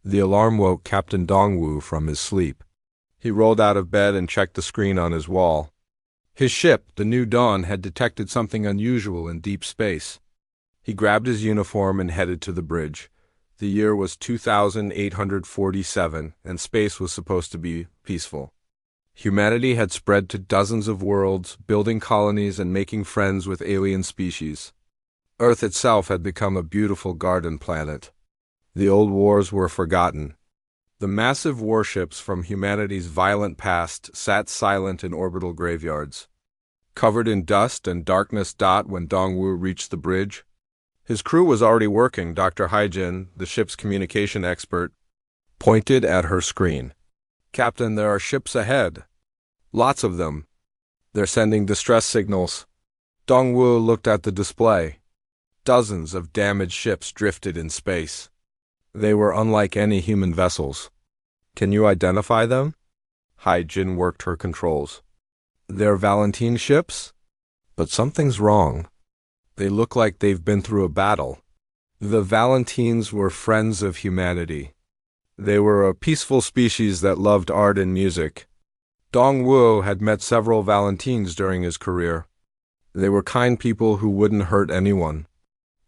The alarm woke Captain Dongwu from his sleep. He rolled out of bed and checked the screen on his wall. His ship, the New Dawn, had detected something unusual in deep space. He grabbed his uniform and headed to the bridge. The year was 2847, and space was supposed to be peaceful. Humanity had spread to dozens of worlds, building colonies and making friends with alien species. Earth itself had become a beautiful garden planet. The old wars were forgotten. The massive warships from humanity's violent past sat silent in orbital graveyards. Covered in dust and darkness. When Dongwu reached the bridge, his crew was already working. Dr. Haijin, the ship's communication expert, pointed at her screen. "Captain, there are ships ahead. Lots of them. They're sending distress signals." Dongwu looked at the display. Dozens of damaged ships drifted in space. They were unlike any human vessels. "Can you identify them?" Haijin worked her controls. "They're Valentine ships? But something's wrong. They look like they've been through a battle." The Valentines were friends of humanity. They were a peaceful species that loved art and music. Dongwu had met several Valentines during his career. They were kind people who wouldn't hurt anyone.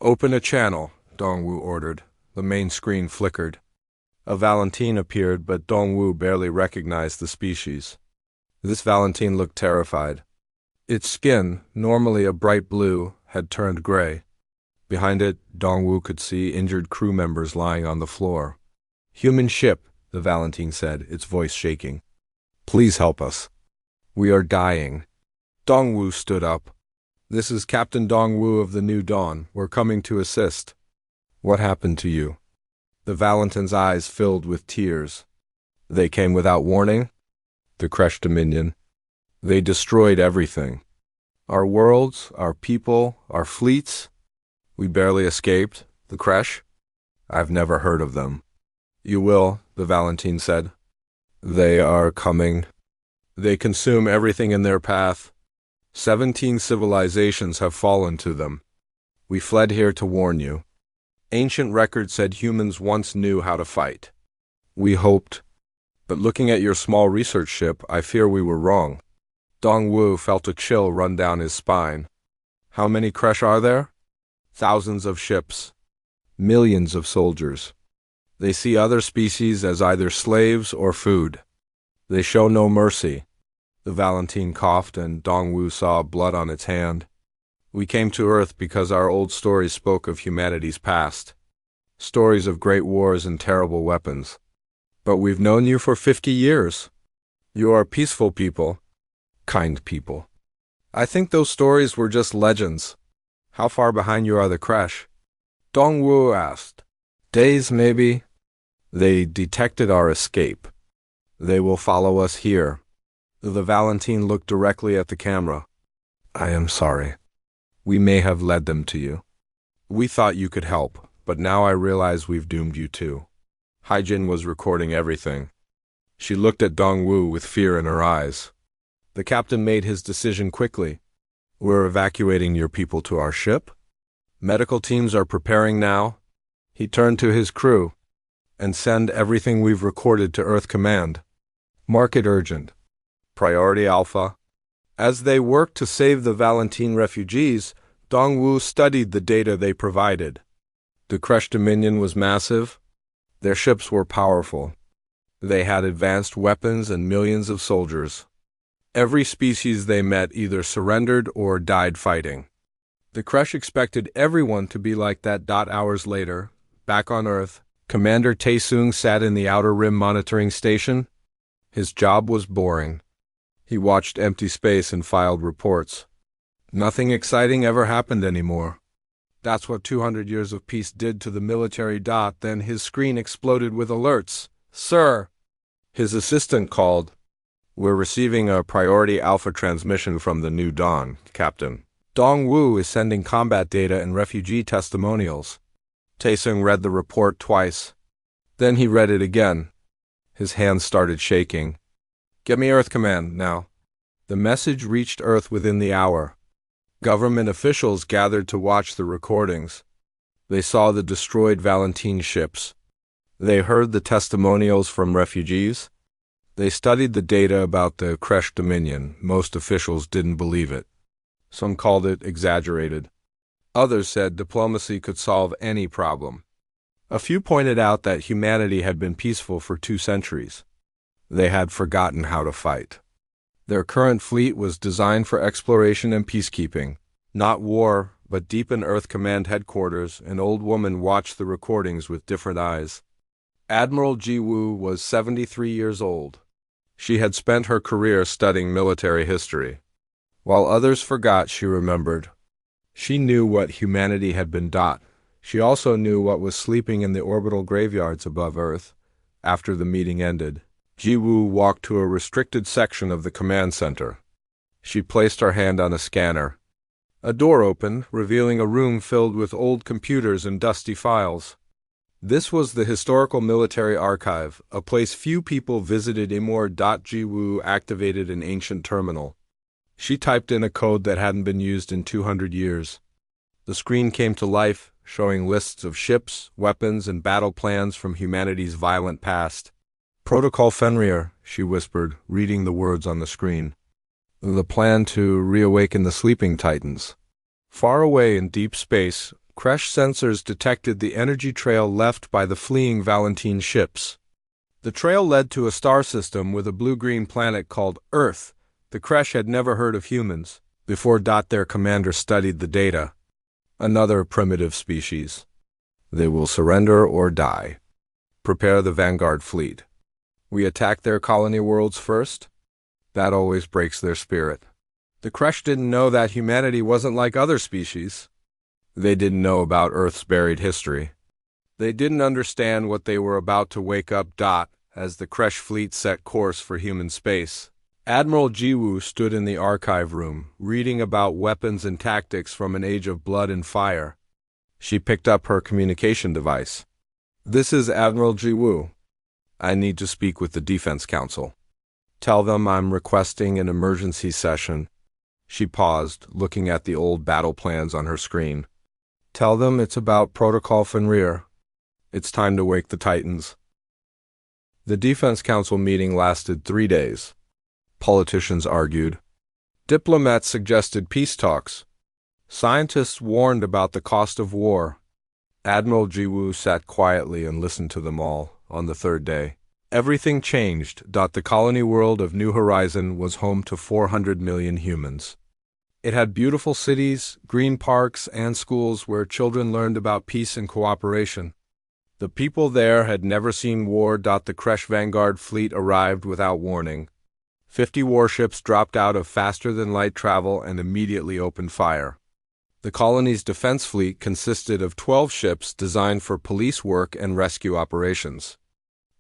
"Open a channel," Dongwu ordered. The main screen flickered. A Valentine appeared, but Dongwu barely recognized the species. This Valentine looked terrified. Its skin, normally a bright blue, had turned gray. Behind it, Dongwu could see injured crew members lying on the floor. "Human ship," the Valentine said, its voice shaking. "Please help us. We are dying." Dongwu stood up. "This is Captain Dongwu of the New Dawn. We're coming to assist." "What happened to you?" The Valentine's eyes filled with tears. "They came without warning?" "The Kresh Dominion. They destroyed everything. Our worlds, our people, our fleets. We barely escaped. The Kresh? I've never heard of them." "You will," the Valentine said. "They are coming. They consume everything in their path. 17 civilizations have fallen to them. We fled here to warn you. Ancient records said humans once knew how to fight. We hoped. But looking at your small research ship, I fear we were wrong." Dongwu felt a chill run down his spine. "How many Kresh are there?" "Thousands of ships. Millions of soldiers. They see other species as either slaves or food. They show no mercy." The Valentine coughed, and Dongwu saw blood on its hand. "We came to Earth because our old stories spoke of humanity's past. Stories of great wars and terrible weapons. But we've known you for 50 years. You are peaceful people. Kind people. I think those stories were just legends. How far behind you are the Kresh?" Dongwu asked. "Days, maybe. They detected our escape. They will follow us here." The Valentine looked directly at the camera. "I am sorry. We may have led them to you. We thought you could help, but now I realize we've doomed you too." Haijin was recording everything. She looked at Dongwu with fear in her eyes. The captain made his decision quickly. "We're evacuating your people to our ship. Medical teams are preparing now." He turned to his crew. "And send everything we've recorded to Earth Command. Mark it urgent. Priority Alpha." As they worked to save the Valentine refugees, Dongwu studied the data they provided. The Kresh Dominion was massive. Their ships were powerful. They had advanced weapons and millions of soldiers. Every species they met either surrendered or died fighting. The Kresh expected everyone to be like that. Hours later, back on Earth, Commander Taesung sat in the Outer Rim monitoring station. His job was boring. He watched empty space and filed reports. Nothing exciting ever happened anymore. That's what 200 years of peace did to the military. Then his screen exploded with alerts. "Sir!" His assistant called. "We're receiving a priority Alpha transmission from the New Dawn, Captain. Dongwu is sending combat data and refugee testimonials." Taesung read the report twice. Then he read it again. His hands started shaking. "Get me Earth Command, now." The message reached Earth within the hour. Government officials gathered to watch the recordings. They saw the destroyed Valentine ships. They heard the testimonials from refugees. They studied the data about the Kresh Dominion. Most officials didn't believe it. Some called it exaggerated. Others said diplomacy could solve any problem. A few pointed out that humanity had been peaceful for 2 centuries. They had forgotten how to fight. Their current fleet was designed for exploration and peacekeeping, not war, but deep in Earth Command headquarters. An old woman watched the recordings with different eyes. Admiral Ji Woo was 73 years old. She had spent her career studying military history. While others forgot, she remembered. She knew what humanity had been. She also knew what was sleeping in the orbital graveyards above Earth. After the meeting ended, Ji Woo walked to a restricted section of the command center. She placed her hand on a scanner. A door opened, revealing a room filled with old computers and dusty files. This was the historical military archive, a place few people visited. Ji Woo activated an ancient terminal. She typed in a code that hadn't been used in 200 years. The screen came to life, showing lists of ships, weapons, and battle plans from humanity's violent past. Protocol Fenrir, she whispered, reading the words on the screen. The plan to reawaken the sleeping titans. Far away in deep space, Kresh sensors detected the energy trail left by the fleeing Valentine ships. The trail led to a star system with a blue-green planet called Earth. The Kresh had never heard of humans. Before their commander studied the data. Another primitive species. They will surrender or die. Prepare the Vanguard fleet. We attack their colony worlds first? That always breaks their spirit. The Kresh didn't know that humanity wasn't like other species. They didn't know about Earth's buried history. They didn't understand what they were about to wake up. As the Kresh fleet set course for human space, Admiral Ji Woo stood in the archive room, reading about weapons and tactics from an age of blood and fire. She picked up her communication device. This is Admiral Ji Woo. I need to speak with the Defense Council. Tell them I'm requesting an emergency session. She paused, looking at the old battle plans on her screen. Tell them it's about Protocol Fenrir. It's time to wake the Titans. The Defense Council meeting lasted 3 days. Politicians argued. Diplomats suggested peace talks. Scientists warned about the cost of war. Admiral Ji Woo sat quietly and listened to them all. On the 3rd day, everything changed. The colony world of New Horizon was home to 400 million humans. It had beautiful cities, green parks, and schools where children learned about peace and cooperation. The people there had never seen war. The Kresh Vanguard fleet arrived without warning. 50 warships dropped out of faster-than-light travel and immediately opened fire. The colony's defense fleet consisted of 12 ships designed for police work and rescue operations.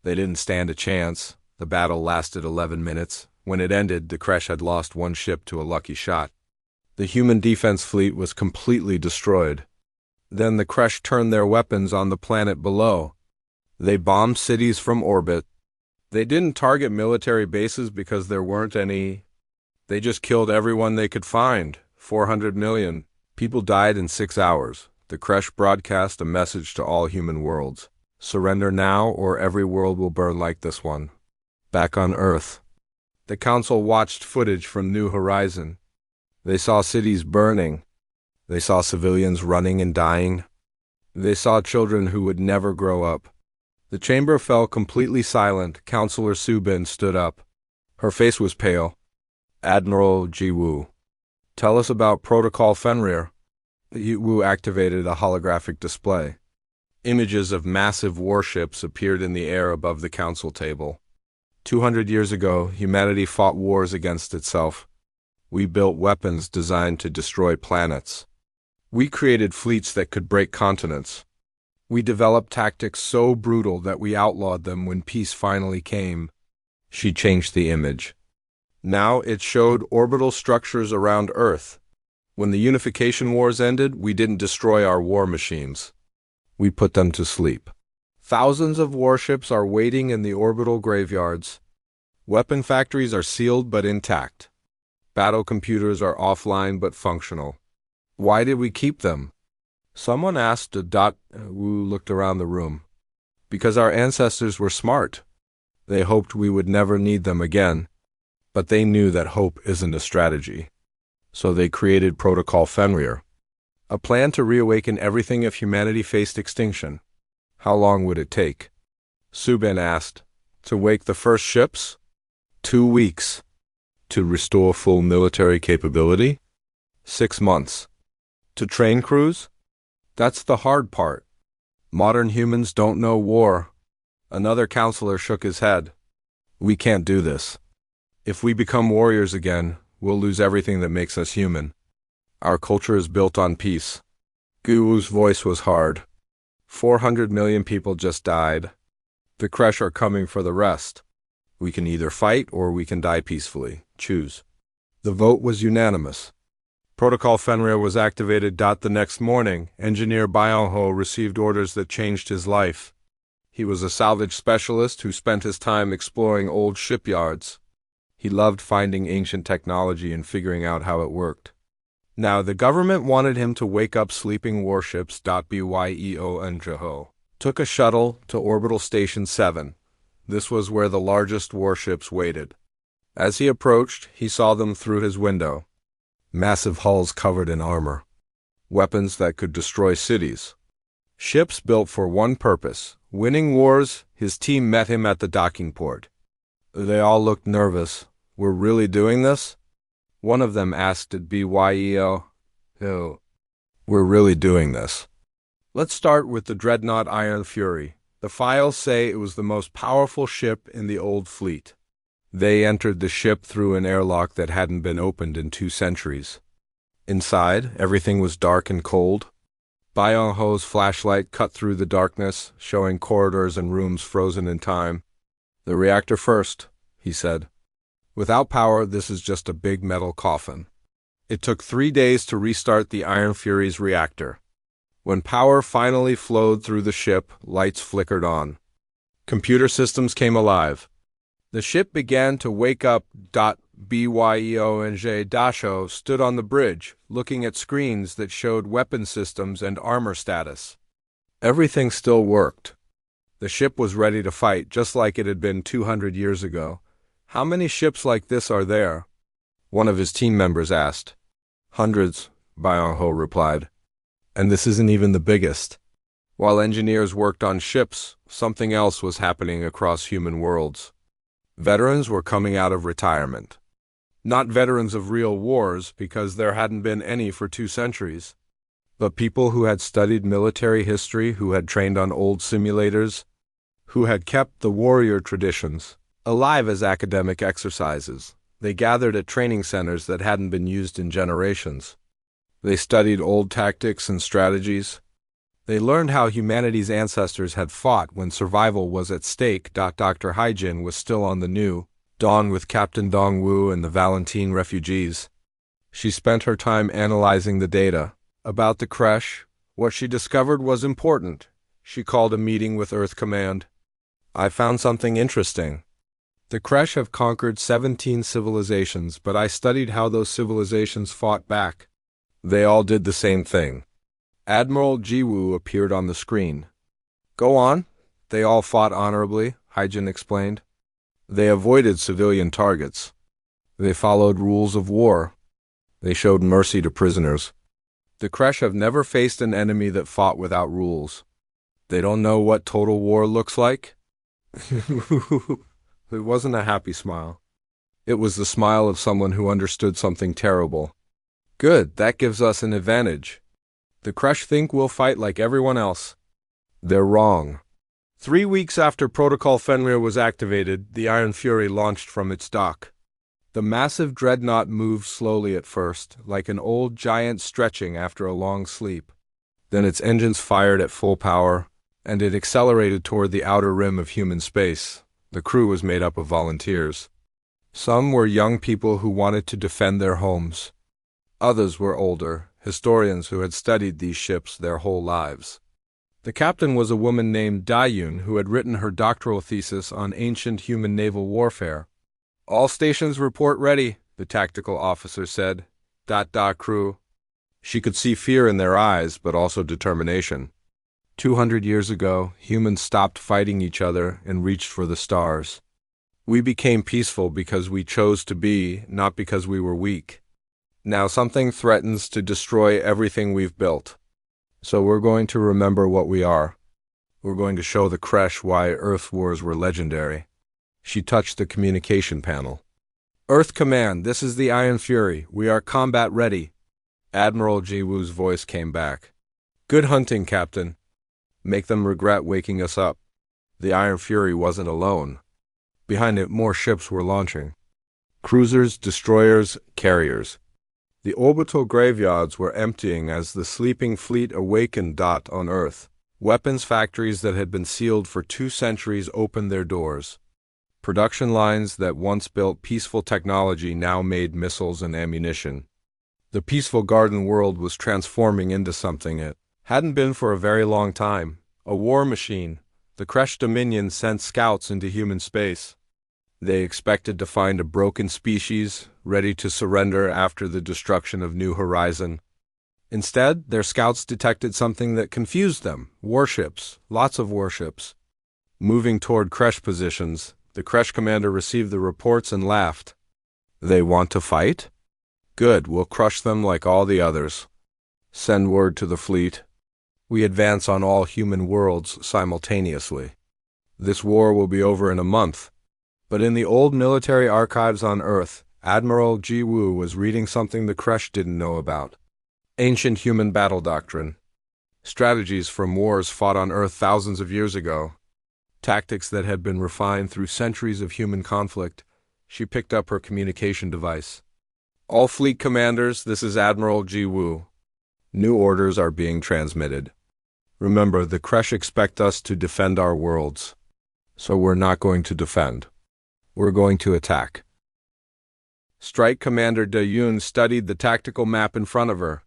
They didn't stand a chance. The battle lasted 11 minutes. When it ended, the Kresh had lost 1 ship to a lucky shot. The human defense fleet was completely destroyed. Then the Kresh turned their weapons on the planet below. They bombed cities from orbit. They didn't target military bases because there weren't any. They just killed everyone they could find. 400 million. People died in 6 hours. The Kresh broadcast a message to all human worlds. Surrender now or every world will burn like this one. Back on Earth. The Council watched footage from New Horizon. They saw cities burning. They saw civilians running and dying. They saw children who would never grow up. The chamber fell completely silent. Counselor Subin stood up. Her face was pale. Admiral Ji Woo. Tell us about Protocol Fenrir. Ji Woo activated a holographic display. Images of massive warships appeared in the air above the council table. 200 years ago, humanity fought wars against itself. We built weapons designed to destroy planets. We created fleets that could break continents. We developed tactics so brutal that we outlawed them when peace finally came. She changed the image. Now it showed orbital structures around Earth. When the unification wars ended, we didn't destroy our war machines. We put them to sleep. Thousands of warships are waiting in the orbital graveyards. Weapon factories are sealed but intact. Battle computers are offline but functional. Why did we keep them? Someone asked. Wu looked around the room. Because our ancestors were smart. They hoped we would never need them again. But they knew that hope isn't a strategy. So they created Protocol Fenrir, a plan to reawaken everything if humanity faced extinction. How long would it take? Subin asked. To wake the first ships? 2 weeks. To restore full military capability? 6 months. To train crews? That's the hard part. Modern humans don't know war. Another counselor shook his head. We can't do this. If we become warriors again, we'll lose everything that makes us human. Our culture is built on peace. Guwu's voice was hard. 400 million people just died. The Kresh are coming for the rest. We can either fight or we can die peacefully. Choose. The vote was unanimous. Protocol Fenrir was activated. The next morning, Engineer Byung-ho received orders that changed his life. He was a salvage specialist who spent his time exploring old shipyards. He loved finding ancient technology and figuring out how it worked. Now, the government wanted him to wake up sleeping warships. Byo and took a shuttle to Orbital Station 7. This was where the largest warships waited. As he approached, he saw them through his window. Massive hulls covered in armor. Weapons that could destroy cities. Ships built for one purpose, winning wars. His team met him at the docking port. They all looked nervous. We're really doing this? One of them asked at Byo. We're really doing this. Let's start with the dreadnought Iron Fury. The files say it was the most powerful ship in the old fleet. They entered the ship through an airlock that hadn't been opened in 2 centuries. Inside, everything was dark and cold. Byung-ho's flashlight cut through the darkness, showing corridors and rooms frozen in time. The reactor first, he said. Without power, this is just a big metal coffin. It took 3 days to restart the Iron Fury's reactor. When power finally flowed through the ship, lights flickered on. Computer systems came alive. The ship began to wake up. Byo and Dasho stood on the bridge, looking at screens that showed weapon systems and armor status. Everything still worked. The ship was ready to fight, just like it had been 200 years ago. How many ships like this are there? One of his team members asked. Hundreds, Byung-ho replied. And this isn't even the biggest. While engineers worked on ships, something else was happening across human worlds. Veterans were coming out of retirement. Not veterans of real wars, because there hadn't been any for 2 centuries, but people who had studied military history, who had trained on old simulators, who had kept the warrior traditions alive as academic exercises. They gathered at training centers that hadn't been used in generations. They studied old tactics and strategies. They learned how humanity's ancestors had fought when survival was at stake. Dr. Haijin was still on the new Dawn with Captain Dongwu and the Valentine refugees. She spent her time analyzing the data. About the Kresh, what she discovered was important. She called a meeting with Earth Command. I found something interesting. The Kresh have conquered 17 civilizations, but I studied how those civilizations fought back. They all did the same thing. Admiral Jiwoo appeared on the screen. Go on. They all fought honorably, Haijin explained. They avoided civilian targets. They followed rules of war. They showed mercy to prisoners. The Kresh have never faced an enemy that fought without rules. They don't know what total war looks like. It wasn't a happy smile. It was the smile of someone who understood something terrible. Good, that gives us an advantage. The Kresh think we'll fight like everyone else. They're wrong. 3 weeks after Protocol Fenrir was activated, the Iron Fury launched from its dock. The massive dreadnought moved slowly at first, like an old giant stretching after a long sleep. Then its engines fired at full power, and it accelerated toward the outer rim of human space. The crew was made up of volunteers. Some were young people who wanted to defend their homes. Others were older, historians who had studied these ships their whole lives. The captain was a woman named Dayun who had written her doctoral thesis on ancient human naval warfare. All stations report ready, the tactical officer said. Crew. She could see fear in their eyes, but also determination. 200 years ago, humans stopped fighting each other and reached for the stars. We became peaceful because we chose to be, not because we were weak. Now something threatens to destroy everything we've built. So we're going to remember what we are. We're going to show the Kresh why Earth wars were legendary. She touched the communication panel. Earth Command, this is the Iron Fury. We are combat ready. Admiral Jiwoo's voice came back. Good hunting, Captain. Make them regret waking us up. The Iron Fury wasn't alone. Behind it, more ships were launching. Cruisers, destroyers, carriers. The orbital graveyards were emptying as the sleeping fleet awakened. On Earth, weapons factories that had been sealed for 2 centuries opened their doors. Production lines that once built peaceful technology now made missiles and ammunition. The peaceful garden world was transforming into something it hadn't been for a very long time. A war machine. The Kresh Dominion sent scouts into human space. They expected to find a broken species, ready to surrender after the destruction of New Horizon. Instead, their scouts detected something that confused them. Warships. Lots of warships. Moving toward Kresh positions, the Kresh commander received the reports and laughed. They want to fight? Good, we'll crush them like all the others. Send word to the fleet. We advance on all human worlds simultaneously. This war will be over in a month. But in the old military archives on Earth, Admiral Jiwoo was reading something the Kresh didn't know about. Ancient human battle doctrine. Strategies from wars fought on Earth thousands of years ago. Tactics that had been refined through centuries of human conflict. She picked up her communication device. All fleet commanders, this is Admiral Jiwoo. New orders are being transmitted. Remember, the Kresh expect us to defend our worlds. So we're not going to defend. We're going to attack. Strike Commander Da-Yoon studied the tactical map in front of her.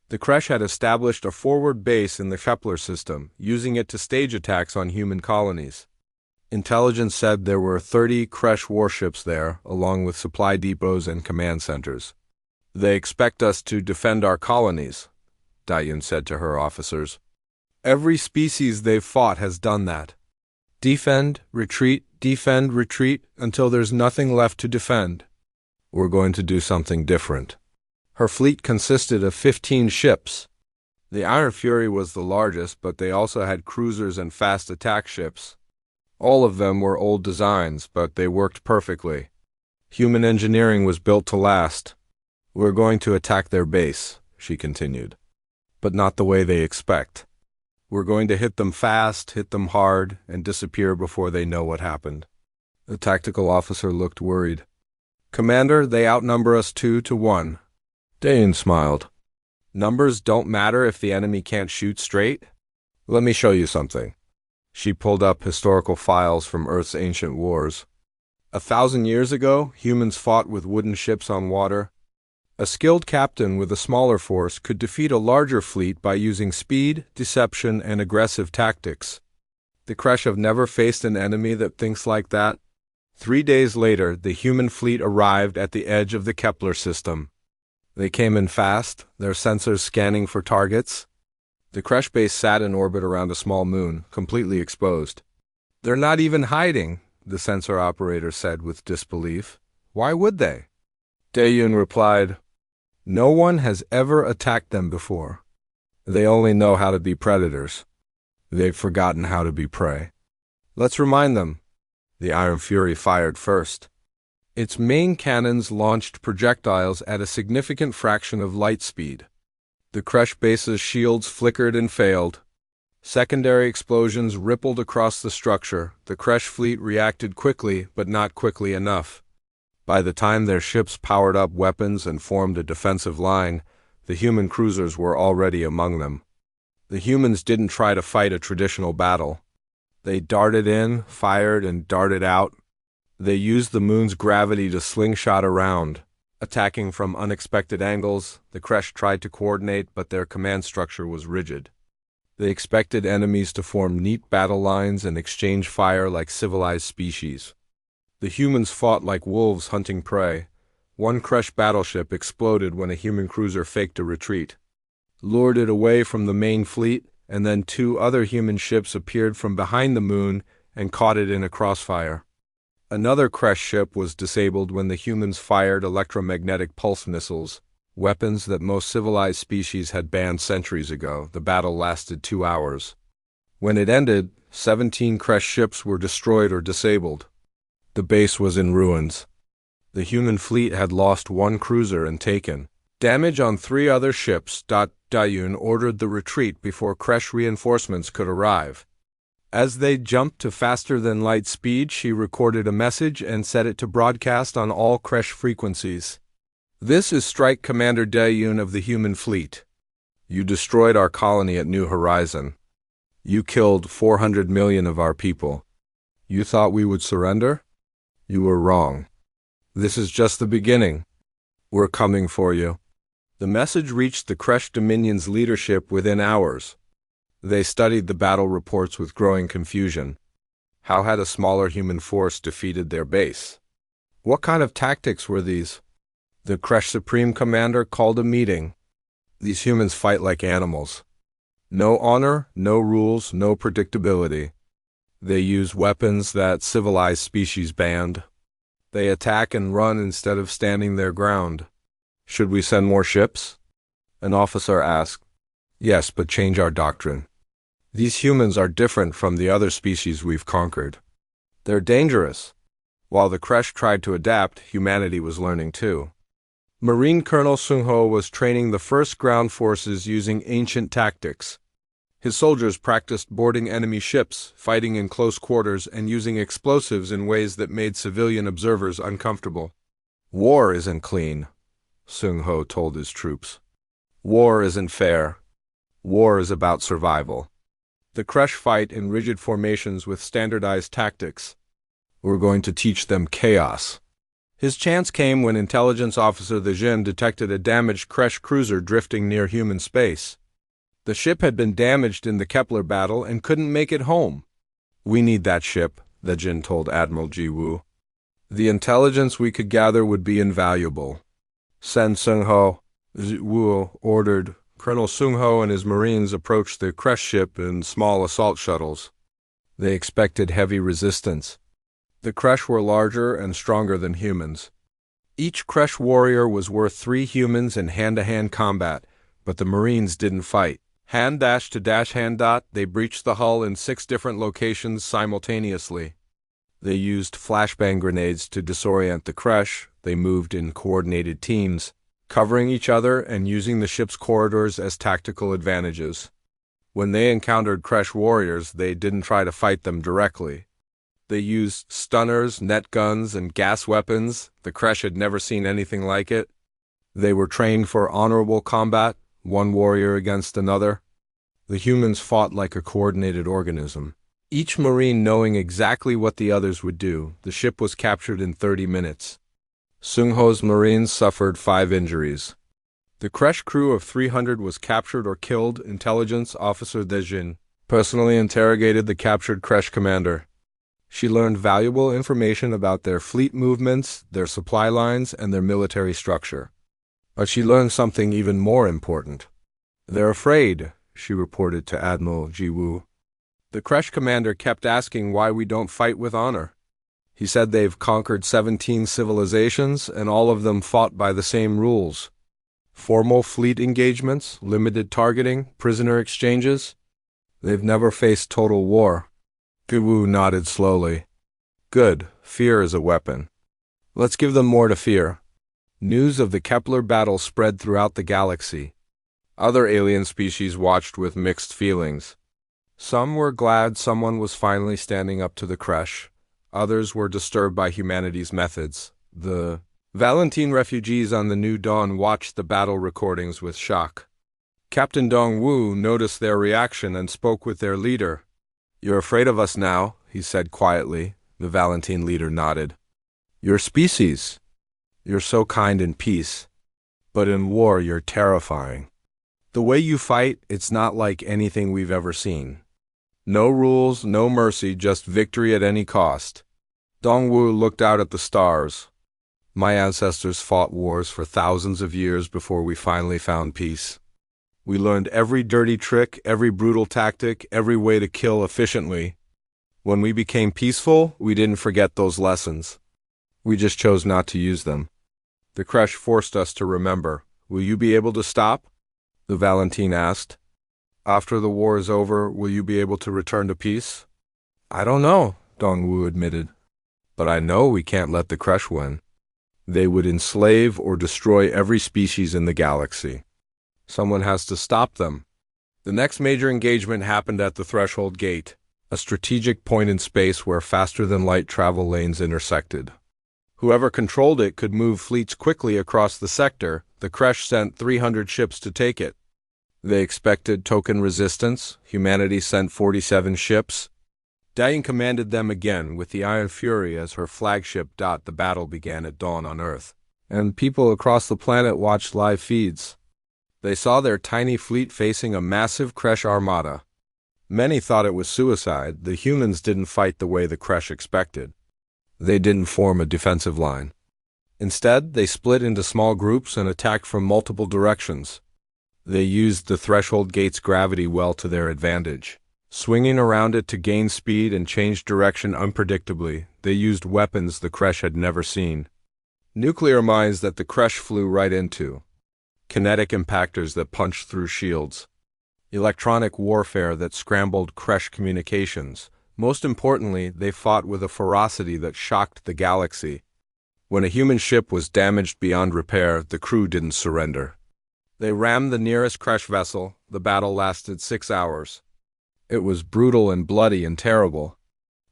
The Kresh had established a forward base in the Kepler system, using it to stage attacks on human colonies. Intelligence said there were 30 Kresh warships there, along with supply depots and command centers. They expect us to defend our colonies, Da-Yoon said to her officers. Every species they've fought has done that. Defend, retreat, until there's nothing left to defend. We're going to do something different. Her fleet consisted of 15 ships. The Iron Fury was the largest, but they also had cruisers and fast attack ships. All of them were old designs, but they worked perfectly. Human engineering was built to last. We're going to attack their base, she continued. But not the way they expect. We're going to hit them fast, hit them hard, and disappear before they know what happened. The tactical officer looked worried. Commander, they outnumber us 2-1. Da-Yoon smiled. Numbers don't matter if the enemy can't shoot straight. Let me show you something. She pulled up historical files from Earth's ancient wars. 1,000 years ago, humans fought with wooden ships on water. A skilled captain with a smaller force could defeat a larger fleet by using speed, deception, and aggressive tactics. The Kresh have never faced an enemy that thinks like that. 3 days later, the human fleet arrived at the edge of the Kepler system. They came in fast, their sensors scanning for targets. The Kresh base sat in orbit around a small moon, completely exposed. They're not even hiding, the sensor operator said with disbelief. Why would they? Da-Yoon replied, no one has ever attacked them before. They only know how to be predators. They've forgotten how to be prey. Let's remind them. The Iron Fury fired first. Its main cannons launched projectiles at a significant fraction of light speed. The Kresh base's shields flickered and failed. Secondary explosions rippled across the structure. The Kresh fleet reacted quickly, but not quickly enough. By the time their ships powered up weapons and formed a defensive line, the human cruisers were already among them. The humans didn't try to fight a traditional battle. They darted in, fired, and darted out. They used the moon's gravity to slingshot around. Attacking from unexpected angles, the Kresh tried to coordinate, but their command structure was rigid. They expected enemies to form neat battle lines and exchange fire like civilized species. The humans fought like wolves hunting prey. One Kresh battleship exploded when a human cruiser faked a retreat. Lured it away from the main fleet, and then two other human ships appeared from behind the moon and caught it in a crossfire. Another Kresh ship was disabled when the humans fired electromagnetic pulse missiles, weapons that most civilized species had banned centuries ago. The battle lasted 2 hours. When it ended, 17 Kresh ships were destroyed or disabled. The base was in ruins. The human fleet had lost 1 cruiser and taken damage on 3 other ships. Dayun ordered the retreat before Kresh reinforcements could arrive. As they jumped to faster-than-light speed, she recorded a message and set it to broadcast on all Kresh frequencies. "This is Strike Commander Dayun of the human fleet. You destroyed our colony at New Horizon. You killed 400 million of our people. You thought we would surrender? You were wrong. This is just the beginning. We're coming for you." The message reached the Kresh Dominion's leadership within hours. They studied the battle reports with growing confusion. How had a smaller human force defeated their base? What kind of tactics were these? The Kresh Supreme Commander called a meeting. These humans fight like animals. No honor, no rules, no predictability. They use weapons that civilized species banned. They attack and run instead of standing their ground. "Should we send more ships?" An officer asked. "Yes, but change our doctrine. These humans are different from the other species we've conquered. They're dangerous." While the Kresh tried to adapt, humanity was learning too. Marine Colonel Sung-ho was training the first ground forces using ancient tactics. His soldiers practiced boarding enemy ships, fighting in close quarters, and using explosives in ways that made civilian observers uncomfortable. "War isn't clean," Sung-ho told his troops. "War isn't fair. War is about survival. The Kresh fight in rigid formations with standardized tactics. We're going to teach them chaos." His chance came when intelligence officer the Jin detected a damaged Kresh cruiser drifting near human space. The ship had been damaged in the Kepler battle and couldn't make it home. "We need that ship," the Jin told Admiral Ji-woo. "The intelligence we could gather would be invaluable." "Send Sung-ho," Ji-woo ordered. Colonel Sung-ho and his Marines approached the Kresh ship in small assault shuttles. They expected heavy resistance. The Kresh were larger and stronger than humans. Each Kresh warrior was worth 3 humans in hand-to-hand combat, but the Marines didn't fight. Hand-to-hand, they breached the hull in 6 different locations simultaneously. They used flashbang grenades to disorient the Kresh. They moved in coordinated teams, covering each other and using the ship's corridors as tactical advantages. When they encountered Kresh warriors, they didn't try to fight them directly. They used stunners, net guns, and gas weapons. The Kresh had never seen anything like it. They were trained for honorable combat, one warrior against another. The humans fought like a coordinated organism, each Marine knowing exactly what the others would do. The ship was captured in 30 minutes. Sung-ho's Marines suffered 5 injuries. The Kresh crew of 300 was captured or killed. Intelligence officer Dejin personally interrogated the captured Kresh commander. She learned valuable information about their fleet movements, their supply lines, and their military structure. But she learned something even more important. "They're afraid," she reported to Admiral Ji-woo. "The Kresh commander kept asking why we don't fight with honor. He said they've conquered 17 civilizations, and all of them fought by the same rules. Formal fleet engagements, limited targeting, prisoner exchanges. They've never faced total war." Ji-woo nodded slowly. "Good. Fear is a weapon. Let's give them more to fear." News of the Kepler battle spread throughout the galaxy. Other alien species watched with mixed feelings. Some were glad someone was finally standing up to the Kresh. Others were disturbed by humanity's methods. The Valentine refugees on the New Dawn watched the battle recordings with shock. Captain Dong-woo noticed their reaction and spoke with their leader. "You're afraid of us now," he said quietly. The Valentine leader nodded. "Your species. You're so kind in peace. But in war, you're terrifying. The way you fight, it's not like anything we've ever seen. No rules, no mercy, just victory at any cost." Dong-woo looked out at the stars. "My ancestors fought wars for thousands of years before we finally found peace. We learned every dirty trick, every brutal tactic, every way to kill efficiently. When we became peaceful, we didn't forget those lessons. We just chose not to use them. The crash forced us to remember. Will you be able to stop? The Valentine asked. After the war is over, will you be able to return to peace? I don't know, Dongwu admitted. But I know we can't let the crash win. They would enslave or destroy every species in the galaxy. Someone has to stop them. The next major engagement happened at the Threshold Gate, a strategic point in space where faster-than-light travel lanes intersected. Whoever controlled it could move fleets quickly across the sector. The crash sent 300 ships to take it. They expected token resistance. Humanity sent 47 ships. Diane commanded them again with the Iron Fury as her flagship. The battle began at dawn on Earth, and people across the planet watched live feeds. They saw their tiny fleet facing a massive Kresh armada. Many thought it was suicide. The humans didn't fight the way the Kresh expected. They didn't form a defensive line. Instead, they split into small groups and attacked from multiple directions. They used the Threshold Gate's gravity well to their advantage. Swinging around it to gain speed and change direction unpredictably, they used weapons the Kresh had never seen. Nuclear mines that the Kresh flew right into. Kinetic impactors that punched through shields. Electronic warfare that scrambled Kresh communications. Most importantly, they fought with a ferocity that shocked the galaxy. When a human ship was damaged beyond repair, the crew didn't surrender. They rammed the nearest Kresh vessel. The battle lasted 6 hours. It was brutal and bloody and terrible.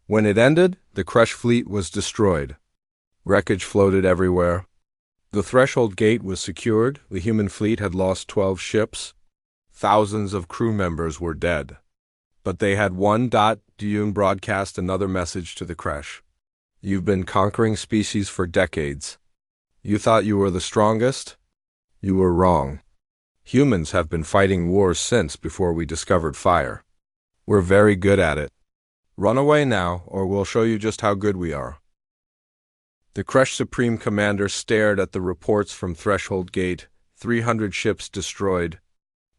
When it ended, the Kresh fleet was destroyed. Wreckage floated everywhere. The Threshold Gate was secured. The human fleet had lost 12 ships. Thousands of crew members were dead. But they had one. Dune broadcast another message to the Kresh. You've been conquering species for decades. You thought you were the strongest? You were wrong. Humans have been fighting wars since before we discovered fire. We're very good at it. Run away now, or we'll show you just how good we are. The Kresh Supreme Commander stared at the reports from Threshold Gate. 300 ships destroyed.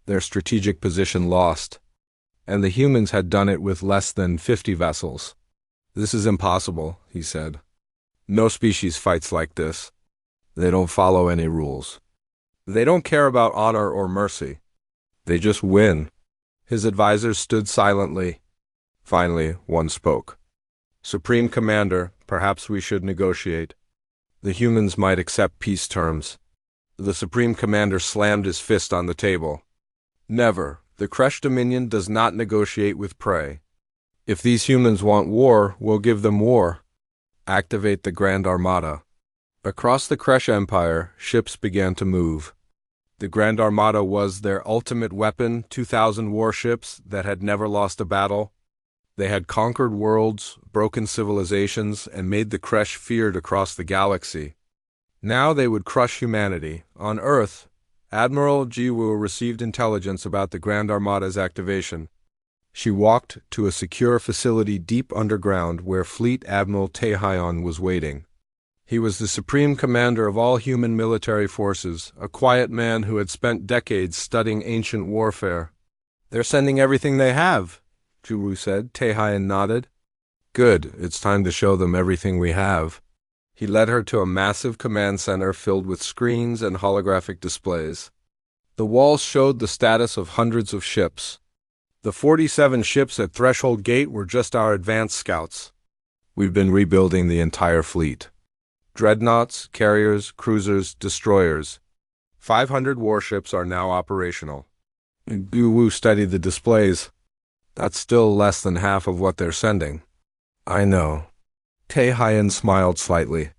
Their strategic position lost. And the humans had done it with less than 50 vessels. This is impossible, he said. No species fights like this. They don't follow any rules. They don't care about honor or mercy. They just win. His advisors stood silently. Finally, one spoke. Supreme Commander, perhaps we should negotiate. The humans might accept peace terms. The Supreme Commander slammed his fist on the table. Never. The Kresh Dominion does not negotiate with prey. If these humans want war, we'll give them war. Activate the Grand Armada. Across the Kresh Empire, ships began to move. The Grand Armada was their ultimate weapon, 2,000 warships that had never lost a battle. They had conquered worlds, broken civilizations, and made the Kresh feared across the galaxy. Now they would crush humanity. On Earth, Admiral Jiwoo received intelligence about the Grand Armada's activation. She walked to a secure facility deep underground where Fleet Admiral Taehyun was waiting. He was the supreme commander of all human military forces, a quiet man who had spent decades studying ancient warfare. They're sending everything they have, Jiwoo said. Taehyun nodded. Good, it's time to show them everything we have. He led her to a massive command center filled with screens and holographic displays. The walls showed the status of hundreds of ships. The 47 ships at Threshold Gate were just our advanced scouts. We've been rebuilding the entire fleet. Dreadnoughts, carriers, cruisers, destroyers. 500 warships are now operational. Jiwoo studied the displays. That's still less than half of what they're sending. I know. Taehyun smiled slightly.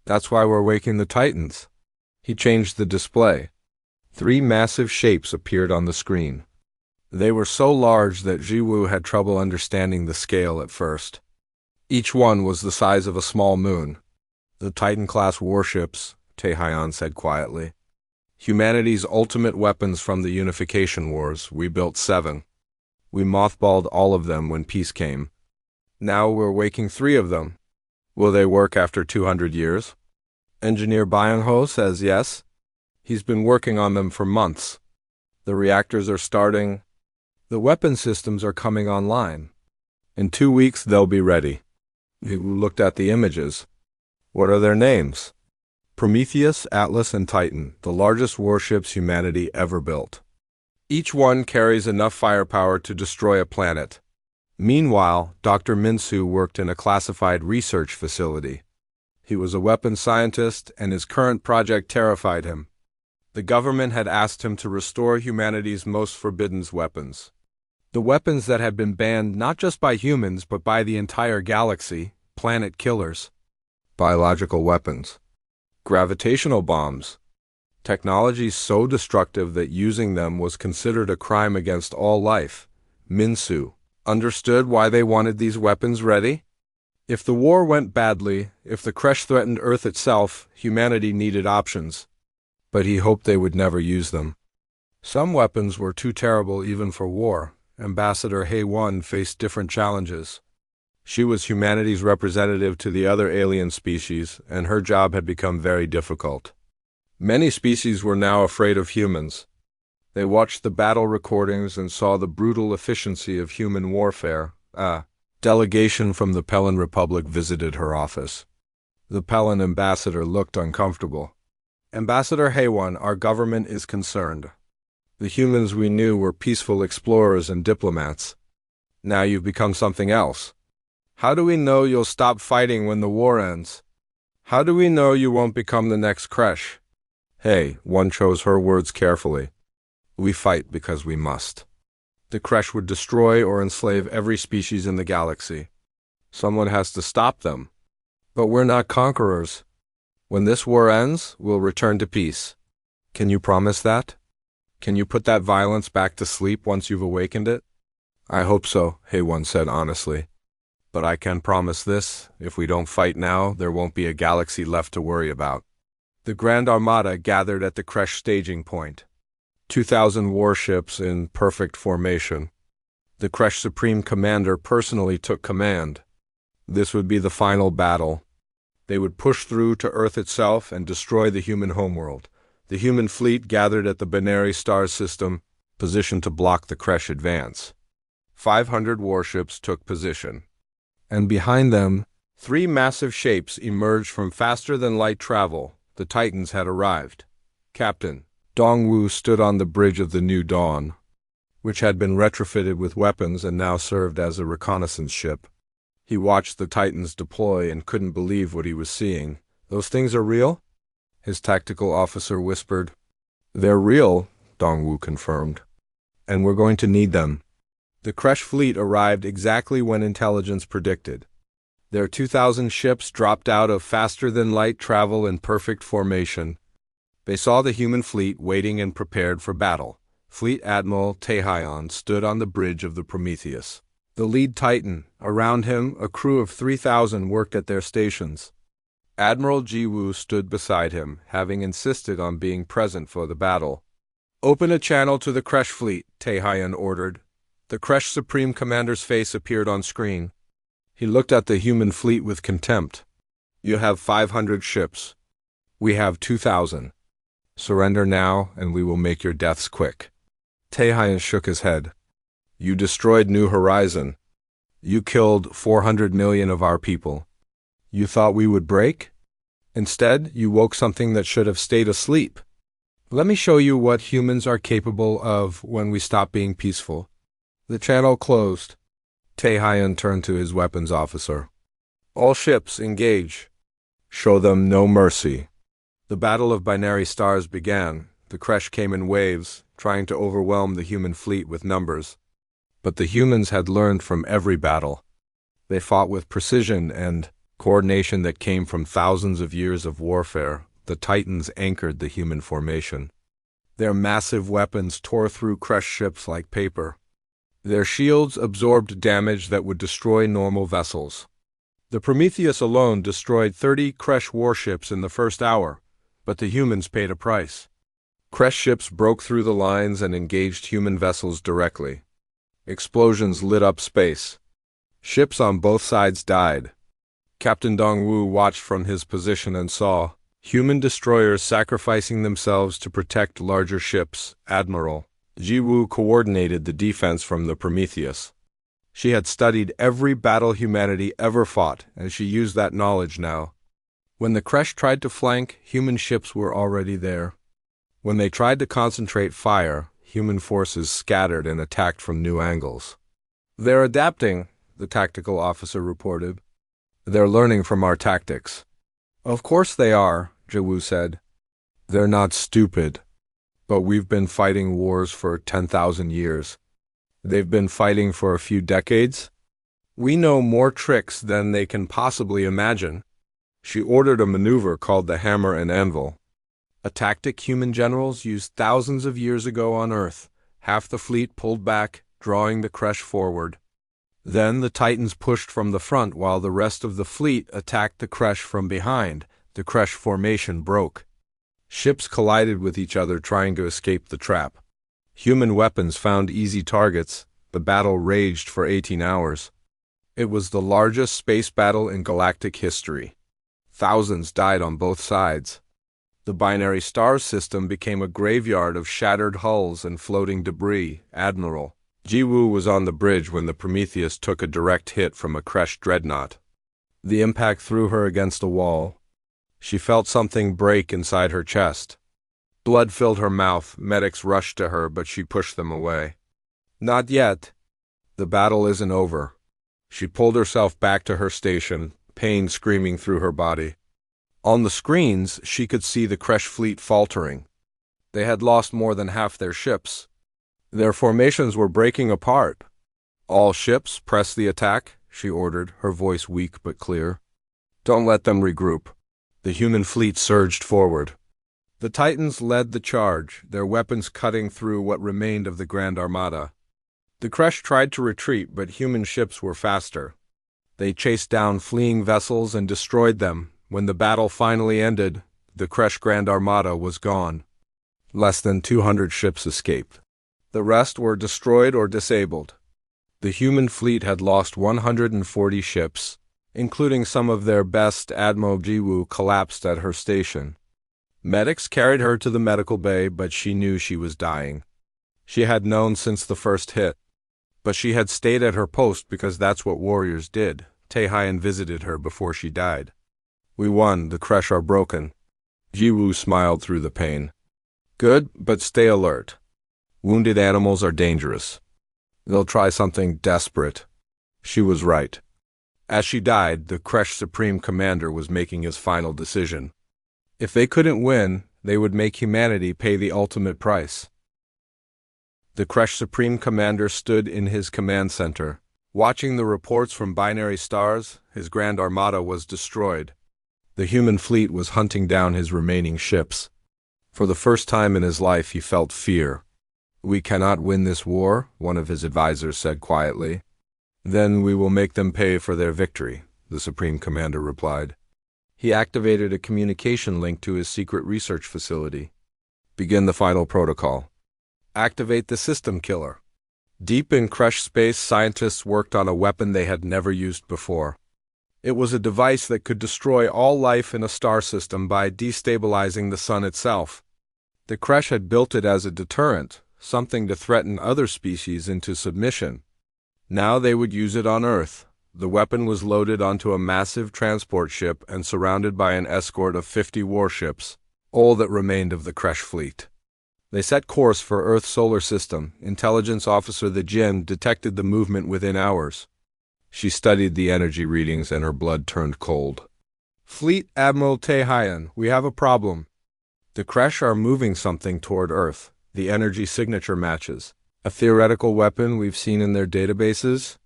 That's why we're waking the Titans. He changed the display. 3 massive shapes appeared on the screen. They were so large that Jiwoo had trouble understanding the scale at first. Each one was the size of a small moon. The Titan-class warships, Taehyun said quietly. Humanity's ultimate weapons from the Unification Wars. We built 7. We mothballed all of them when peace came. Now we're waking 3 of them. Will they work after 200 years? Engineer Byung-ho says yes. He's been working on them for months. The reactors are starting. The weapon systems are coming online. In 2 weeks, they'll be ready. You looked at the images. What are their names? Prometheus, Atlas, and Titan, the largest warships humanity ever built. Each one carries enough firepower to destroy a planet. Meanwhile, Dr. Minsu worked in a classified research facility. He was a weapons scientist, and his current project terrified him. The government had asked him to restore humanity's most forbidden weapons. The weapons that had been banned not just by humans but by the entire galaxy, planet killers. Biological weapons. Gravitational bombs. Technology so destructive that using them was considered a crime against all life. Minsu understood why they wanted these weapons ready. If the war went badly, if the crash threatened Earth itself, humanity needed options. But he hoped they would never use them. Some weapons were too terrible even for war. Ambassador HFY faced different challenges. She was humanity's representative to the other alien species, and her job had become very difficult. Many species were now afraid of humans. They watched the battle recordings and saw the brutal efficiency of human warfare. A delegation from the Pelin Republic visited her office. The Pelin ambassador looked uncomfortable. Ambassador HFY, our government is concerned. The humans we knew were peaceful explorers and diplomats. Now you've become something else. How do we know you'll stop fighting when the war ends? How do we know you won't become the next Kresh? Hey, one chose her words carefully. We fight because we must. The Kresh would destroy or enslave every species in the galaxy. Someone has to stop them. But we're not conquerors. When this war ends, we'll return to peace. Can you promise that? Can you put that violence back to sleep once you've awakened it? I hope so, HFY said honestly. But I can promise this, if we don't fight now, there won't be a galaxy left to worry about. The Grand Armada gathered at the Kresh staging point. 2,000 warships in perfect formation. The Kresh Supreme Commander personally took command. This would be the final battle. They would push through to Earth itself and destroy the human homeworld. The human fleet gathered at the binary star system, positioned to block the Kresh advance. 500 warships took position. And behind them, 3 massive shapes emerged from faster-than-light travel. The Titans had arrived. Captain Dongwu stood on the bridge of the New Dawn, which had been retrofitted with weapons and now served as a reconnaissance ship. He watched the Titans deploy and couldn't believe what he was seeing. Those things are real? His tactical officer whispered. They're real, Dongwu confirmed. And we're going to need them. The Kresh fleet arrived exactly when intelligence predicted. Their 2,000 ships dropped out of faster-than-light travel in perfect formation. They saw the human fleet waiting and prepared for battle. Fleet Admiral Taehyun stood on the bridge of the Prometheus. The lead Titan, around him, a crew of 3,000 worked at their stations. Admiral Jiwoo stood beside him, having insisted on being present for the battle. Open a channel to the Kresh fleet, Taehyun ordered. The Kresh Supreme Commander's face appeared on screen. He looked at the human fleet with contempt. You have 500 ships. We have 2,000. Surrender now, and we will make your deaths quick. Taehyun shook his head. You destroyed New Horizon. You killed 400 million of our people. You thought we would break? Instead, you woke something that should have stayed asleep. Let me show you what humans are capable of when we stop being peaceful. The channel closed. Taehyun turned to his weapons officer. All ships, engage. Show them no mercy. The Battle of Binary Stars began. The Kresh came in waves, trying to overwhelm the human fleet with numbers. But the humans had learned from every battle. They fought with precision and coordination that came from thousands of years of warfare. The Titans anchored the human formation. Their massive weapons tore through Kresh ships like paper. Their shields absorbed damage that would destroy normal vessels. The Prometheus alone destroyed 30 Kresh warships in the first hour, but the humans paid a price. Kresh ships broke through the lines and engaged human vessels directly. Explosions lit up space. Ships on both sides died. Captain Dongwu watched from his position and saw human destroyers sacrificing themselves to protect larger ships. Admiral, Jiwoo coordinated the defense from the Prometheus. She had studied every battle humanity ever fought, and she used that knowledge now. When the Kresh tried to flank, human ships were already there. When they tried to concentrate fire, human forces scattered and attacked from new angles. "They're adapting," the tactical officer reported. "They're learning from our tactics." "Of course they are," Jiwoo said. "They're not stupid. But we've been fighting wars for 10,000 years. They've been fighting for a few decades. We know more tricks than they can possibly imagine." She ordered a maneuver called the Hammer and Anvil, a tactic human generals used thousands of years ago on Earth. Half the fleet pulled back, drawing the Kresh forward. Then the Titans pushed from the front while the rest of the fleet attacked the Kresh from behind. The Kresh formation broke. Ships collided with each other trying to escape the trap. Human weapons found easy targets. The battle raged for 18 hours. It was the largest space battle in galactic history. Thousands died on both sides. The binary stars system became a graveyard of shattered hulls and floating debris. Admiral Jiwoo was on the bridge when the Prometheus took a direct hit from a Kresh dreadnought. The impact threw her against a wall. She felt something break inside her chest. Blood filled her mouth. Medics rushed to her, but she pushed them away. "Not yet. The battle isn't over." She pulled herself back to her station, pain screaming through her body. On the screens, she could see the Kresh fleet faltering. They had lost more than half their ships. Their formations were breaking apart. "All ships, press the attack," she ordered, her voice weak but clear. "Don't let them regroup." The human fleet surged forward. The Titans led the charge, their weapons cutting through what remained of the Grand Armada. The Kresh tried to retreat, but human ships were faster. They chased down fleeing vessels and destroyed them. When the battle finally ended, the Kresh Grand Armada was gone. Less than 200 ships escaped. The rest were destroyed or disabled. The human fleet had lost 140 ships, including some of their best. Admiral Jiwoo collapsed at her station. Medics carried her to the medical bay, but she knew she was dying. She had known since the first hit. But she had stayed at her post because that's what warriors did. Taehyun visited her before she died. "We won. The Kresh are broken." Jiwoo smiled through the pain. "Good, but stay alert. Wounded animals are dangerous. They'll try something desperate." She was right. As she died, the Kresh Supreme Commander was making his final decision. If they couldn't win, they would make humanity pay the ultimate price. The Kresh Supreme Commander stood in his command center. Watching the reports from binary stars, his Grand Armada was destroyed. The human fleet was hunting down his remaining ships. For the first time in his life, he felt fear. "We cannot win this war," one of his advisors said quietly. "Then we will make them pay for their victory," the Supreme Commander replied. He activated a communication link to his secret research facility. "Begin the final protocol. Activate the system killer." Deep in Kresh space, scientists worked on a weapon they had never used before. It was a device that could destroy all life in a star system by destabilizing the sun itself. The Kresh had built it as a deterrent, something to threaten other species into submission. Now they would use it on Earth. The weapon was loaded onto a massive transport ship and surrounded by an escort of 50 warships, all that remained of the Kresh fleet. They set course for Earth's solar system. Intelligence Officer the Jinn detected the movement within hours. She studied the energy readings and her blood turned cold. "Fleet Admiral Taehyun, we have a problem. The Kresh are moving something toward Earth. The energy signature matches. A theoretical weapon we've seen in their databases?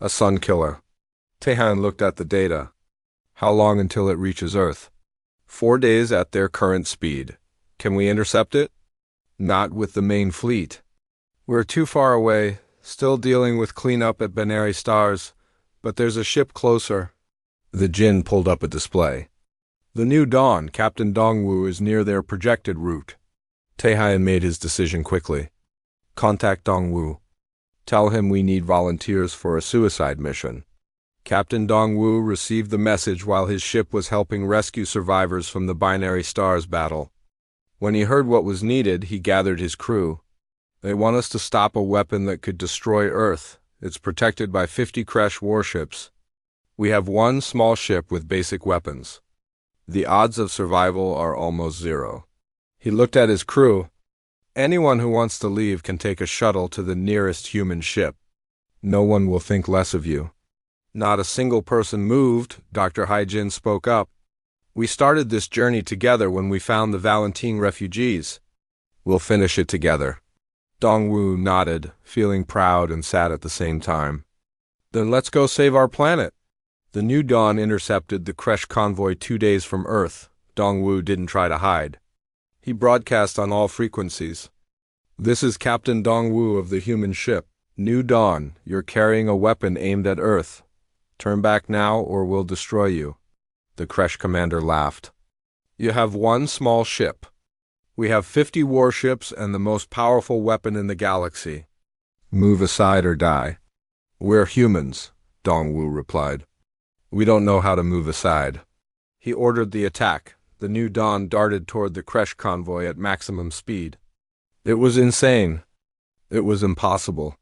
A sun killer." Taehyun looked at the data. "How long until it reaches Earth?" 4 days at their current speed. "Can we intercept it?" "Not with the main fleet. We're too far away, still dealing with cleanup at binary stars, but there's a ship closer." The Jinn pulled up a display. "The New Dawn, Captain Dongwoo, is near their projected route." Taehyun made his decision quickly. "Contact Dongwoo. Tell him we need volunteers for a suicide mission." Captain Dongwoo received the message while his ship was helping rescue survivors from the binary stars battle. When he heard what was needed, he gathered his crew. They want us to stop a weapon that could destroy Earth. It's protected by 50 Kresh warships. We have one small ship with basic weapons. The odds of survival are almost zero. He looked at his crew. Anyone who wants to leave can take a shuttle to the nearest human ship. No one will think less of you. Not a single person moved, Dr. Haijin spoke up. We started this journey together when we found the Valentine refugees. We'll finish it together. Dongwu nodded, feeling proud and sad at the same time. Then let's go save our planet. The New Dawn intercepted the Kresh convoy 2 days from Earth. Dongwu didn't try to hide. He broadcast on all frequencies. This is Captain Dongwu of the human ship. New Dawn, you're carrying a weapon aimed at Earth. Turn back now or we'll destroy you. The Kresh commander laughed. You have one small ship. We have 50 warships and the most powerful weapon in the galaxy. Move aside or die. We're humans, Dongwu replied. We don't know how to move aside. He ordered the attack. The New Dawn darted toward the Kresh convoy at maximum speed. It was insane. It was impossible.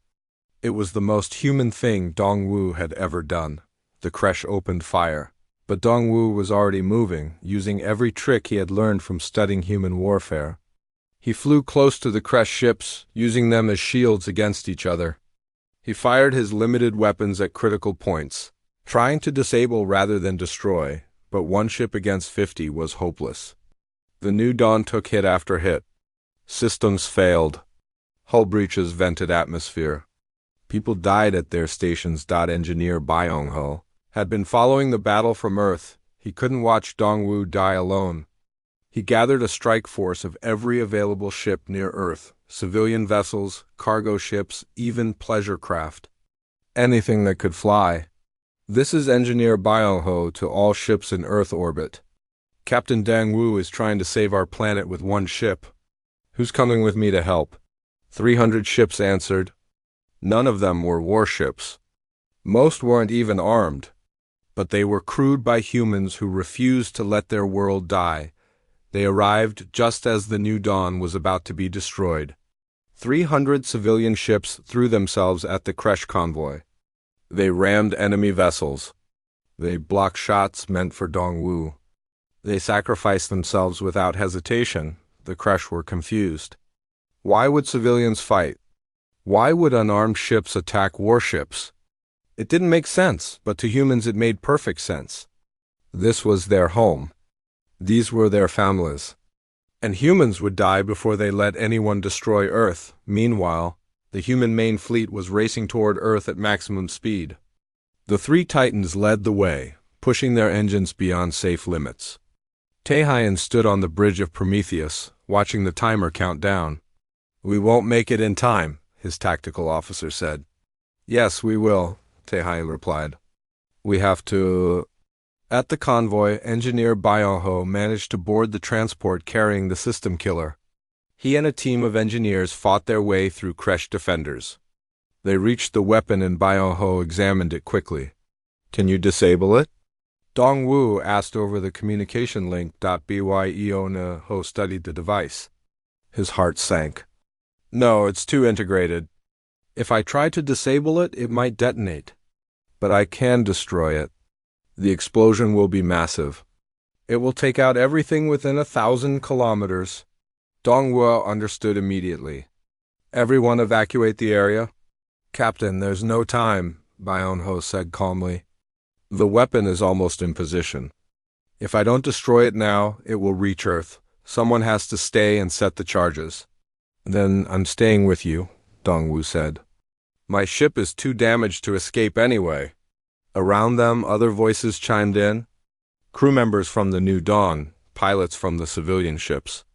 It was the most human thing Dongwu had ever done. The Kresh opened fire. But Dongwu was already moving, using every trick he had learned from studying human warfare. He flew close to the Kresh ships, using them as shields against each other. He fired his limited weapons at critical points, trying to disable rather than destroy, but one ship against 50 was hopeless. The New Dawn took hit after hit. Systems failed. Hull breaches vented atmosphere. People died at their stations. Engineer Byung-ho had been following the battle from Earth. He couldn't watch Dongwu die alone. He gathered a strike force of every available ship near Earth, civilian vessels, cargo ships, even pleasure craft. Anything that could fly. This is Engineer Byung-ho to all ships in Earth orbit. Captain Dongwu is trying to save our planet with one ship. Who's coming with me to help? 300 ships answered. None of them were warships. Most weren't even armed. But they were crewed by humans who refused to let their world die. They arrived just as the New Dawn was about to be destroyed. 300 civilian ships threw themselves at the Kresh convoy. They rammed enemy vessels. They blocked shots meant for Dongwu. They sacrificed themselves without hesitation. The Kresh were confused. Why would civilians fight? Why would unarmed ships attack warships? It didn't make sense, but to humans it made perfect sense. This was their home. These were their families. And humans would die before they let anyone destroy Earth. Meanwhile, the human main fleet was racing toward Earth at maximum speed. The three Titans led the way, pushing their engines beyond safe limits. Taehyun stood on the bridge of Prometheus, watching the timer count down. We won't make it in time, his tactical officer said. Yes, we will, Taehyun replied. We have to... At the convoy, Engineer Byung-ho managed to board the transport carrying the system killer. He and a team of engineers fought their way through Kresh defenders. They reached the weapon and Byung-ho examined it quickly. Can you disable it? Dongwu asked over the communication link. Byung-ho studied the device. His heart sank. No, it's too integrated. If I try to disable it, it might detonate. But I can destroy it. The explosion will be massive. It will take out everything within 1,000 kilometers. Dongwu understood immediately. Everyone evacuate the area. Captain, there's no time, Byung-ho said calmly. The weapon is almost in position. If I don't destroy it now, it will reach Earth. Someone has to stay and set the charges. Then I'm staying with you, Dongwu said. My ship is too damaged to escape anyway. Around them, other voices chimed in. Crew members from the New Dawn, pilots from the civilian ships.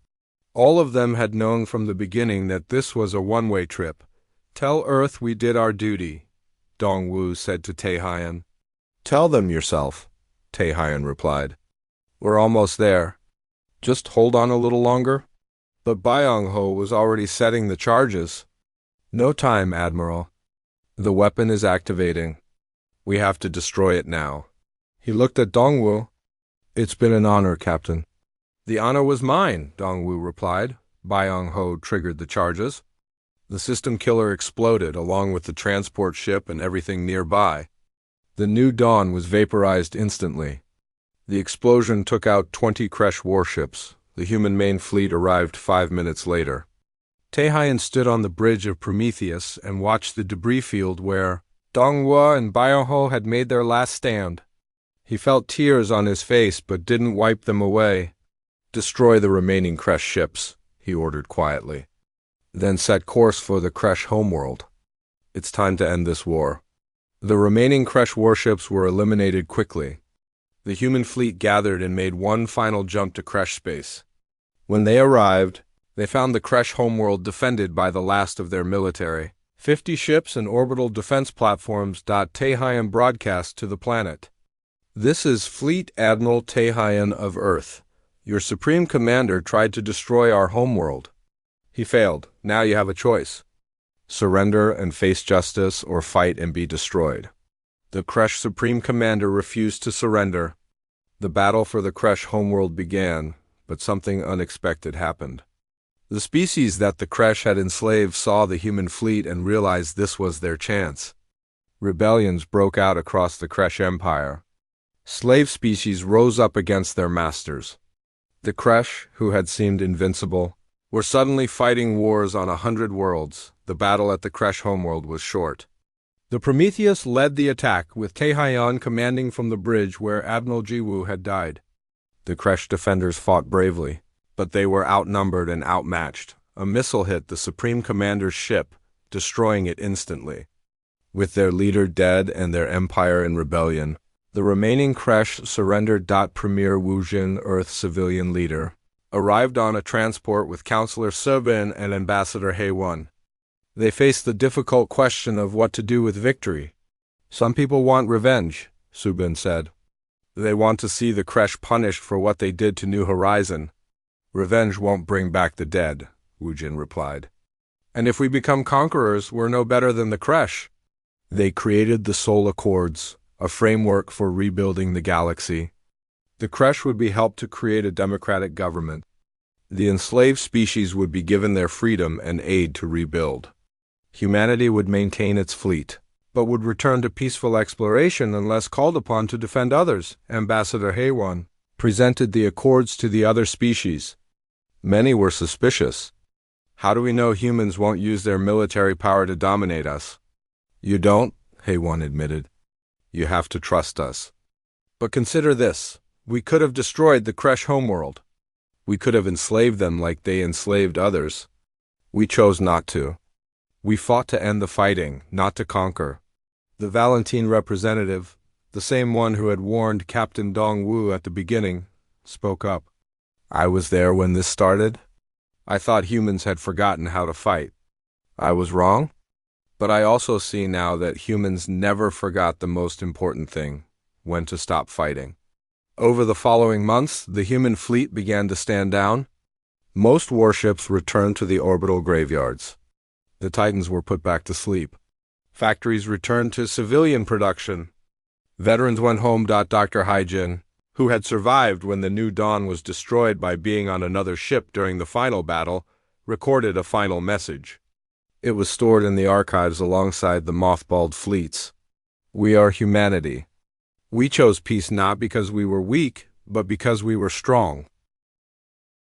All of them had known from the beginning that this was a one-way trip. Tell Earth we did our duty, Dongwu said to Taehyun. Tell them yourself, Taehyun replied. We're almost there. Just hold on a little longer. But Byung-ho was already setting the charges. No time, Admiral. The weapon is activating. We have to destroy it now. He looked at Dongwu. It's been an honor, Captain. The honor was mine, Dongwu replied. Byung-ho triggered the charges. The system killer exploded along with the transport ship and everything nearby. The new dawn was vaporized instantly. The explosion took out 20 Kresh warships. The human main fleet arrived 5 minutes later. Taehyun stood on the bridge of Prometheus and watched the debris field where Donghua and Byeonho had made their last stand. He felt tears on his face but didn't wipe them away. "Destroy the remaining Kresh ships," he ordered quietly. "Then set course for the Kresh homeworld. It's time to end this war." The remaining Kresh warships were eliminated quickly. The human fleet gathered and made one final jump to Kresh space. When they arrived, they found the Kresh homeworld defended by the last of their military. 50 ships and orbital defense platforms. Taehyun broadcast to the planet. "This is Fleet Admiral Taehyun of Earth. Your Supreme Commander tried to destroy our homeworld. He failed. Now you have a choice. Surrender and face justice, or fight and be destroyed." The Kresh Supreme Commander refused to surrender. The battle for the Kresh homeworld began, but something unexpected happened. The species that the Kresh had enslaved saw the human fleet and realized this was their chance. Rebellions broke out across the Kresh Empire. Slave species rose up against their masters. The Kresh, who had seemed invincible, were suddenly fighting wars on 100 worlds. The battle at the Kresh homeworld was short. The Prometheus led the attack, with Taehyun commanding from the bridge where Admiral Jiwoo had died. The Kresh defenders fought bravely, but they were outnumbered and outmatched. A missile hit the Supreme Commander's ship, destroying it instantly. With their leader dead and their empire in rebellion, the remaining Kresh surrendered. Premier Woojin, Earth's civilian leader, arrived on a transport with Counselor Subin and Ambassador Haewon. They faced the difficult question of what to do with victory. "Some people want revenge," Subin said. "They want to see the Kresh punished for what they did to New Horizon." "Revenge won't bring back the dead," Woojin replied. "And if we become conquerors, we're no better than the Kresh." They created the Soul Accords, a framework for rebuilding the galaxy. The Kresh would be helped to create a democratic government. The enslaved species would be given their freedom and aid to rebuild. Humanity would maintain its fleet, but would return to peaceful exploration unless called upon to defend others. Ambassador Haewon presented the accords to the other species. Many were suspicious. "How do we know humans won't use their military power to dominate us?" "You don't," Haewon admitted. "You have to trust us. But consider this. We could have destroyed the Kresh homeworld. We could have enslaved them like they enslaved others. We chose not to. We fought to end the fighting, not to conquer." The Valentine representative, the same one who had warned Captain Dongwoo at the beginning, spoke up. "I was there when this started. I thought humans had forgotten how to fight. I was wrong. But I also see now that humans never forgot the most important thing: when to stop fighting." Over the following months, the human fleet began to stand down. Most warships returned to the orbital graveyards. The Titans were put back to sleep. Factories returned to civilian production. Veterans went home. Dr. Haijin, who had survived when the New Dawn was destroyed by being on another ship during the final battle, recorded a final message. It was stored in the archives alongside the mothballed fleets. "We are humanity. We chose peace not because we were weak, but because we were strong.